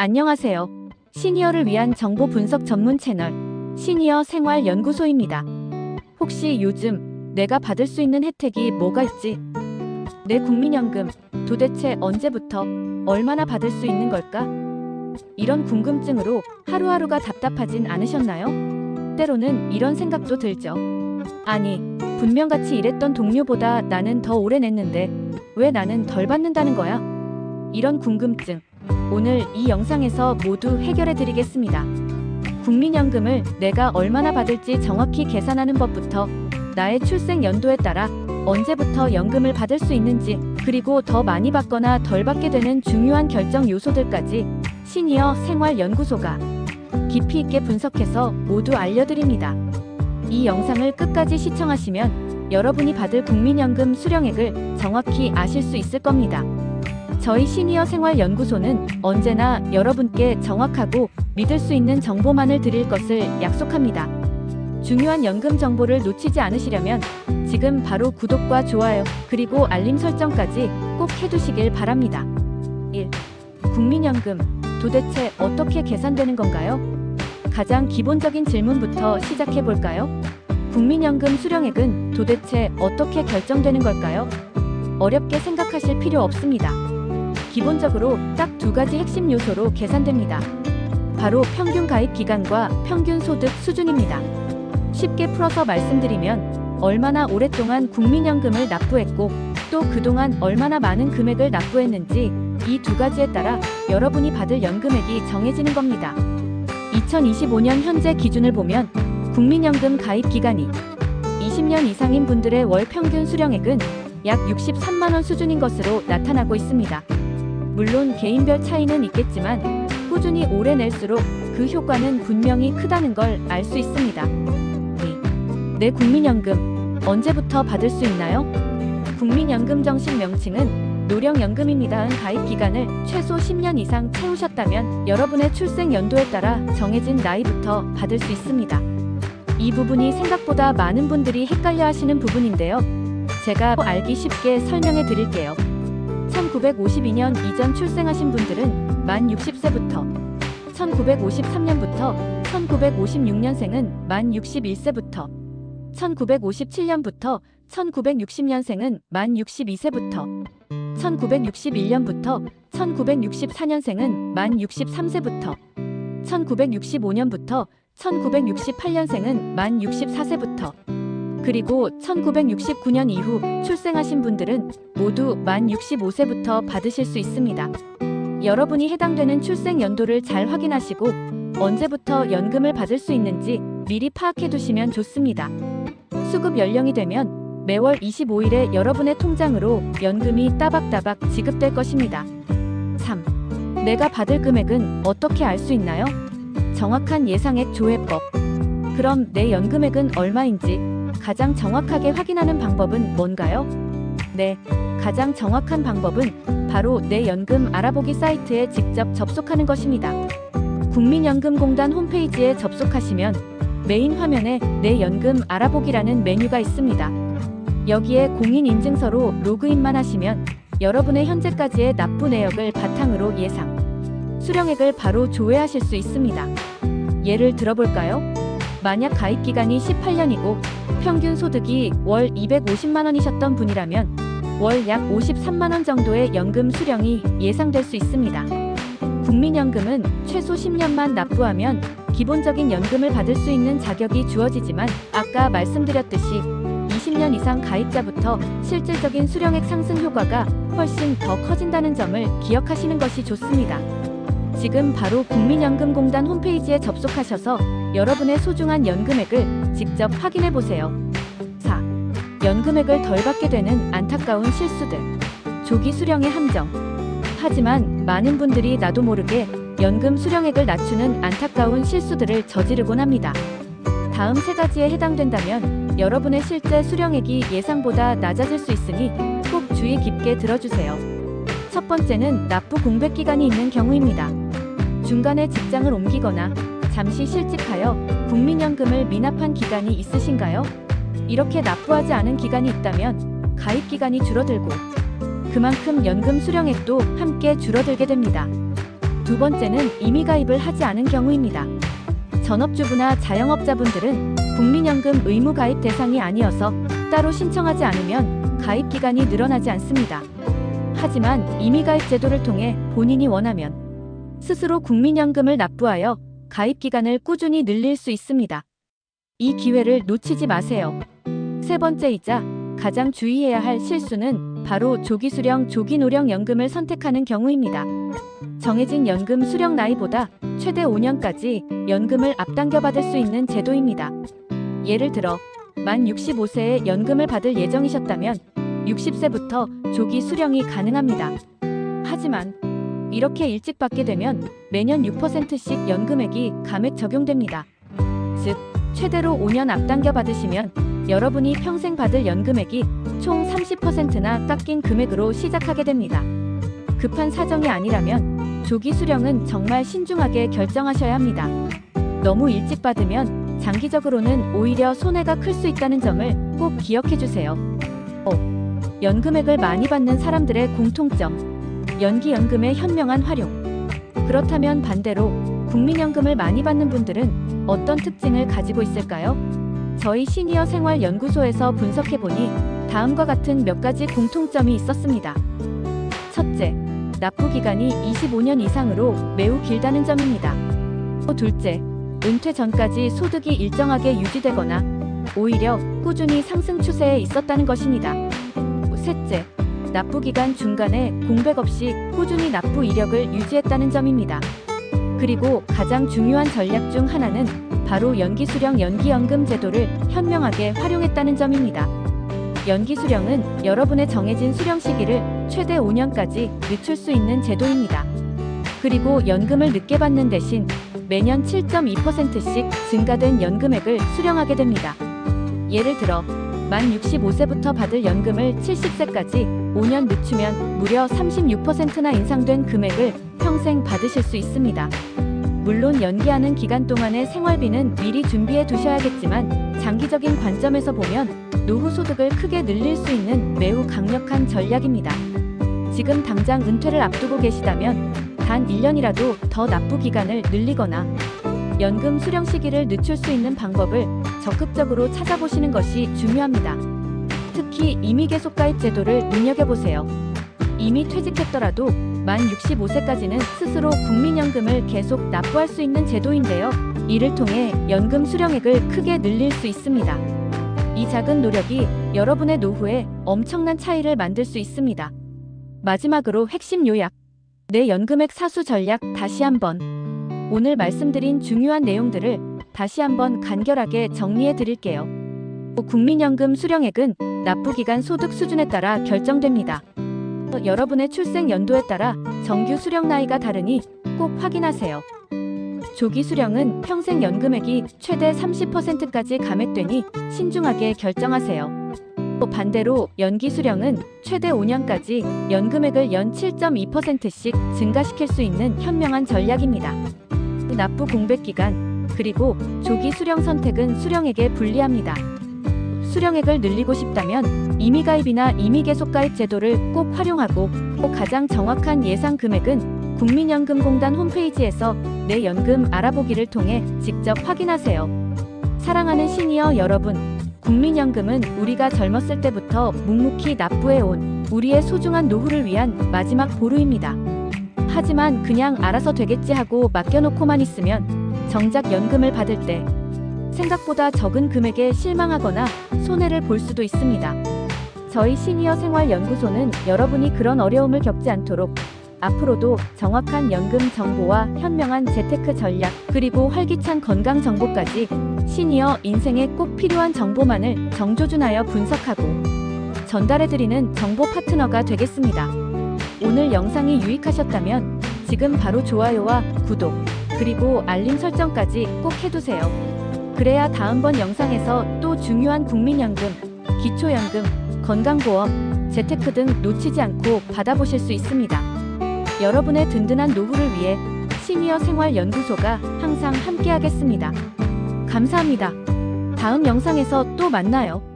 안녕하세요. 시니어를 위한 정보 분석 전문 채널 시니어 생활 연구소입니다. 혹시 요즘 내가 받을 수 있는 혜택이 뭐가 있지? 내 국민연금 도대체 언제부터 얼마나 받을 수 있는 걸까? 이런 궁금증으로 하루하루가 답답하진 않으셨나요? 때로는 이런 생각도 들죠. 아니, 분명 같이 일했던 동료보다 나는 더 오래 냈는데 왜 나는 덜 받는다는 거야? 이런 궁금증, 오늘 이 영상에서 모두 해결해 드리겠습니다. 국민연금을 내가 얼마나 받을지 정확히 계산하는 법부터 나의 출생 연도에 따라 언제부터 연금을 받을 수 있는지, 그리고 더 많이 받거나 덜 받게 되는 중요한 결정 요소들까지 시니어 생활연구소가 깊이 있게 분석해서 모두 알려드립니다. 이 영상을 끝까지 시청하시면 여러분이 받을 국민연금 수령액을 정확히 아실 수 있을 겁니다. 저희 시니어 생활연구소는 언제나 여러분께 정확하고 믿을 수 있는 정보만을 드릴 것을 약속합니다. 중요한 연금 정보를 놓치지 않으시려면 지금 바로 구독과 좋아요, 그리고 알림 설정까지 꼭 해두시길 바랍니다. 1. 국민연금 도대체 어떻게 계산되는 건가요? 가장 기본적인 질문부터 시작해 볼까요? 국민연금 수령액은 도대체 어떻게 결정되는 걸까요? 어렵게 생각하실 필요 없습니다. 기본적으로 딱 두 가지 핵심 요소로 계산됩니다. 바로 평균 가입 기간과 평균 소득 수준입니다. 쉽게 풀어서 말씀드리면 얼마나 오랫동안 국민연금을 납부했고 또 그동안 얼마나 많은 금액을 납부했는지, 이 두 가지에 따라 여러분이 받을 연금액이 정해지는 겁니다. 2025년 현재 기준을 보면 국민연금 가입 기간이 20년 이상인 분들의 월 평균 수령액은 약 63만원 수준인 것으로 나타나고 있습니다. 물론 개인별 차이는 있겠지만 꾸준히 오래 낼수록 그 효과는 분명히 크다는 걸 알 수 있습니다. 내 국민연금 언제부터 받을 수 있나요? 국민연금 정식 명칭은 노령연금입니다. 가입 기간을 최소 10년 이상 채우셨다면 여러분의 출생 연도에 따라 정해진 나이부터 받을 수 있습니다. 이 부분이 생각보다 많은 분들이 헷갈려 하시는 부분인데요. 제가 알기 쉽게 설명해 드릴게요. 1952년 이전 출생하신 분들은 만 60세부터, 1953년부터 1956년생은 만 61세부터, 1957년부터 1960년생은 만 62세부터, 1961년부터 1964년생은 만 63세부터, 1965년부터 1968년생은 만 64세부터, 그리고 1969년 이후 출생하신 분들은 모두 만 65세부터 받으실 수 있습니다. 여러분이 해당되는 출생 연도를 잘 확인하시고 언제부터 연금을 받을 수 있는지 미리 파악해 두시면 좋습니다. 수급 연령이 되면 매월 25일에 여러분의 통장으로 연금이 따박따박 지급될 것입니다. 3. 내가 받을 금액은 어떻게 알 수 있나요? 정확한 예상액 조회법. 그럼 내 연금액은 얼마인지 가장 정확하게 확인하는 방법은 뭔가요? 네, 가장 정확한 방법은 바로 내 연금 알아보기 사이트에 직접 접속하는 것입니다. 국민연금공단 홈페이지에 접속하시면 메인 화면에 내 연금 알아보기라는 메뉴가 있습니다. 여기에 공인인증서로 로그인만 하시면 여러분의 현재까지의 납부 내역을 바탕으로 예상 수령액을 바로 조회하실 수 있습니다. 예를 들어볼까요? 만약 가입 기간이 18년이고 평균 소득이 월 250만원이셨던 분이라면 월 약 53만원 정도의 연금 수령이 예상될 수 있습니다. 국민연금은 최소 10년만 납부하면 기본적인 연금을 받을 수 있는 자격이 주어지지만 아까 말씀드렸듯이 20년 이상 가입자부터 실질적인 수령액 상승 효과가 훨씬 더 커진다는 점을 기억하시는 것이 좋습니다. 지금 바로 국민연금공단 홈페이지에 접속하셔서 여러분의 소중한 연금액을 직접 확인해 보세요. 4. 연금액을 덜 받게 되는 안타까운 실수들. 조기 수령의 함정. 하지만 많은 분들이 나도 모르게 연금 수령액을 낮추는 안타까운 실수들을 저지르곤 합니다. 다음 세 가지에 해당된다면 여러분의 실제 수령액이 예상보다 낮아질 수 있으니 꼭 주의 깊게 들어주세요. 첫 번째는 납부 공백 기간이 있는 경우입니다. 중간에 직장을 옮기거나 잠시 실직하여 국민연금을 미납한 기간이 있으신가요? 이렇게 납부하지 않은 기간이 있다면 가입 기간이 줄어들고 그만큼 연금 수령액도 함께 줄어들게 됩니다. 두 번째는 이미 가입을 하지 않은 경우입니다. 전업주부나 자영업자분들은 국민연금 의무 가입 대상이 아니어서 따로 신청하지 않으면 가입 기간이 늘어나지 않습니다. 하지만 이미 가입 제도를 통해 본인이 원하면 스스로 국민연금을 납부하여 가입 기간을 꾸준히 늘릴 수 있습니다. 이 기회를 놓치지 마세요. 세 번째이자 가장 주의해야 할 실수는 바로 조기 수령, 조기 노령 연금을 선택하는 경우입니다. 정해진 연금 수령 나이보다 최대 5년까지 연금을 앞당겨 받을 수 있는 제도입니다. 예를 들어 만 65세에 연금을 받을 예정이셨다면 60세부터 조기 수령이 가능합니다. 하지만 이렇게 일찍 받게 되면 매년 6%씩 연금액이 감액 적용됩니다. 즉, 최대로 5년 앞당겨 받으시면 여러분이 평생 받을 연금액이 총 30%나 깎인 금액으로 시작하게 됩니다. 급한 사정이 아니라면 조기 수령은 정말 신중하게 결정하셔야 합니다. 너무 일찍 받으면 장기적으로는 오히려 손해가 클 수 있다는 점을 꼭 기억해 주세요. 연금액을 많이 받는 사람들의 공통점. 연기연금의 현명한 활용. 그렇다면 반대로 국민연금을 많이 받는 분들은 어떤 특징을 가지고 있을까요? 저희 시니어 생활 연구소에서 분석해보니 다음과 같은 몇 가지 공통점이 있었습니다. 첫째, 납부 기간이 25년 이상으로 매우 길다는 점입니다. 둘째, 은퇴 전까지 소득이 일정하게 유지되거나 오히려 꾸준히 상승 추세에 있었다는 것입니다. 셋째, 납부 기간 중간에 공백 없이 꾸준히 납부 이력을 유지했다는 점입니다. 그리고 가장 중요한 전략 중 하나는 바로 연기수령 연기연금 제도를 현명하게 활용했다는 점입니다. 연기수령은 여러분의 정해진 수령 시기를 최대 5년까지 늦출 수 있는 제도입니다. 그리고 연금을 늦게 받는 대신 매년 7.2%씩 증가된 연금액을 수령하게 됩니다. 예를 들어 만 65세부터 받을 연금을 70세까지 5년 늦추면 무려 36%나 인상된 금액을 평생 받으실 수 있습니다. 물론 연기하는 기간 동안의 생활비는 미리 준비해 두셔야겠지만 장기적인 관점에서 보면 노후 소득을 크게 늘릴 수 있는 매우 강력한 전략입니다. 지금 당장 은퇴를 앞두고 계시다면 단 1년이라도 더 납부 기간을 늘리거나 연금 수령 시기를 늦출 수 있는 방법을 적극적으로 찾아보시는 것이 중요합니다. 특히 이미 계속 가입 제도를 눈여겨보세요. 이미 퇴직했더라도 만 65세까지는 스스로 국민연금을 계속 납부할 수 있는 제도인데요. 이를 통해 연금 수령액을 크게 늘릴 수 있습니다. 이 작은 노력이 여러분의 노후에 엄청난 차이를 만들 수 있습니다. 마지막으로 핵심 요약. 내 연금액 사수 전략 다시 한번. 오늘 말씀드린 중요한 내용들을 다시 한번 간결하게 정리해 드릴게요. 국민연금 수령액은 납부기간 소득 수준에 따라 결정됩니다. 여러분의 출생 연도에 따라 정규 수령 나이가 다르니 꼭 확인하세요. 조기 수령은 평생 연금액이 최대 30%까지 감액되니 신중하게 결정하세요. 반대로 연기 수령은 최대 5년까지 연금액을 연 7.2%씩 증가시킬 수 있는 현명한 전략입니다. 납부 공백 기간, 그리고 조기 수령 선택은 수령액에 불리합니다. 수령액을 늘리고 싶다면 이미 가입이나 이미 계속 가입 제도를 꼭 활용하고 가장 정확한 예상 금액은 국민연금공단 홈페이지에서 내 연금 알아보기를 통해 직접 확인하세요. 사랑하는 시니어 여러분, 국민연금은 우리가 젊었을 때부터 묵묵히 납부해온 우리의 소중한 노후를 위한 마지막 보루입니다. 하지만 그냥 알아서 되겠지 하고 맡겨놓고만 있으면 정작 연금을 받을 때 생각보다 적은 금액에 실망하거나 손해를 볼 수도 있습니다. 저희 시니어 생활 연구소는 여러분이 그런 어려움을 겪지 않도록 앞으로도 정확한 연금 정보와 현명한 재테크 전략, 그리고 활기찬 건강 정보까지 시니어 인생에 꼭 필요한 정보만을 정조준하여 분석하고 전달해드리는 정보 파트너가 되겠습니다. 오늘 영상이 유익하셨다면 지금 바로 좋아요와 구독, 그리고 알림 설정까지 꼭 해두세요. 그래야 다음번 영상에서 또 중요한 국민연금, 기초연금, 건강보험, 재테크 등 놓치지 않고 받아보실 수 있습니다. 여러분의 든든한 노후를 위해 시니어 생활 연구소가 항상 함께하겠습니다. 감사합니다. 다음 영상에서 또 만나요.